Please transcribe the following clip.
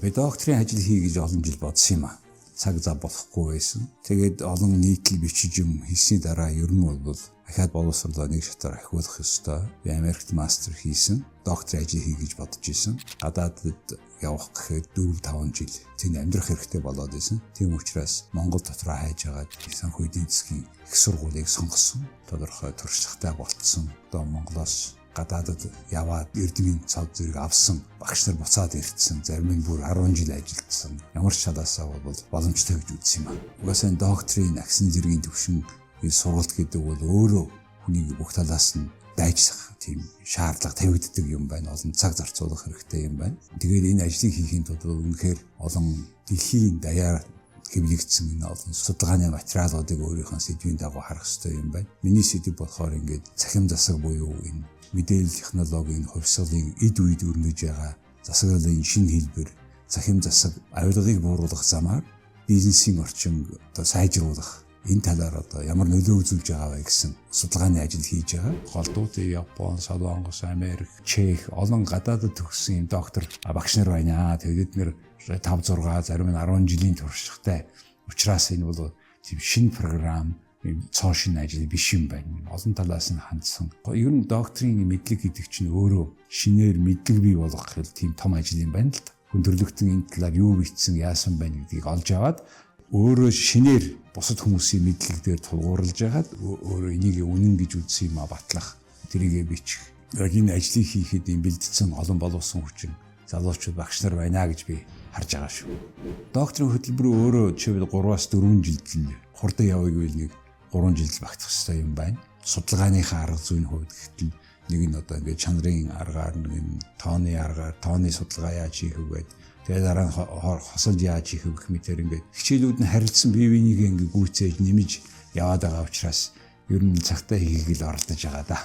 Би докторийн ажил хий гэж олон жил бодсон юм аа. Цаг зав болохгүй байсан. Тэгээд олон нийтлэл бичиж юм хийсний дараа ер нь бол дахиад боловсруулаад нэг шатаар ахиулах ёстой. Би Америкт мастер хийсэн. Докторийн ажил хий гэж бодож исэн. Гадаадд явах гэхэд 4-5 жил тэнд амьдрах хэрэгтэй болоод исэн. Тийм учраас Монгол дотроо хайж агаад санхүү эдийн засгийн их сургуулийг сонгосон. Тодорхой туршлагатай болцсон. Одоо Монголоос гадаадд яваад эрдмийн цав зэрэг авсан багш нар буцаад ирсэн. Зарим нь бүр 10 жил ажилласан. Ямар ч шалаасаа бол боломжтой гэж үзсэн юм аа. Угаасаа докторийн агсын зэргийн төвшин сургалт гэдэг бол өөрөө хүний бүх талаас нь дайжсах тийм шаардлага тавигддаг юм байна. Олон цаг зарцуулах хэрэгтэй юм байна. Тэгээд энэ ажлыг хийхийн тулд үнэхээр олон дэлхийн даяар хэвлэгдсэн энэ олон судалгааны материалуудыг өөрийнхөө сэдвийн дагуу харах хэрэгтэй юм байна. Миний сэдв болохоор ингээд цахим засаг буюу энэ мэдээлэл технологийн хувьсгалын эд үед өрнөж байгаа засаглалын шинэ хэлбэр, цахим засаг авилгыг бууруулах замаар бизнесийн орчинг одоо сайжруулах энэ талаар одоо ямар нөлөө үзүүлж байгаа вэ гэсэн судалгааны ажил хийж байгаа. Голдуудын Япон, Солонгос, Америк, Чех олон гадаадд төгссөн юм доктор багш нар байна. Тэгээд бид нэр 5-6 зарим нь 10 жилийн туршлагатай. Учираас энэ бол тийм шинэ програм, цоо шинэ ажил биш юм байна. Олон талаас нь хандсан. Ер нь докторийн мэдлэг гэдэг чинь өөрөө шинээр мэдлэг бий болгох тийм том ажил юм байна л да. Хүндрэлтэн энэ талаар юу бичсэн, яасан байна гэдгийг олж аваад өөрөө шинээр бусад хүмүүсийн мэдлэг дээр тулгуурлаж ягаад өөрөө энийг үнэн гэж үзсэн юм а батлах, тэрийгэ бичих. Яг энэ ажлыг хийхэд юм бэлдсэн олон боловсон хүчин залуучууд багш нар байна гэж би харж байгаа шүү. Докторийн хөтөлбөр өөрөө жишээлбэл 3-4 жилдээ хурдан явъя гэвэл нэг 3 жил багтах хэрэгтэй юм байна. Судалгааныхаа арга зүйн хувьд гэтэл нэг нь одоо ингээд чанарын аргаар, нэг нь тооны аргаар, тооны судалгаа яаж хийх вэ гэдэг. Тэгээд дараа нь хосолж яаж хийх вэ гэх мэтэр ингээд хичээлүүд нь харилцсан бие биенийг ингээд гүйцээж нэмж яваад байгаа учраас ер нь цагтаа хийхийг л оролдож байгаа да.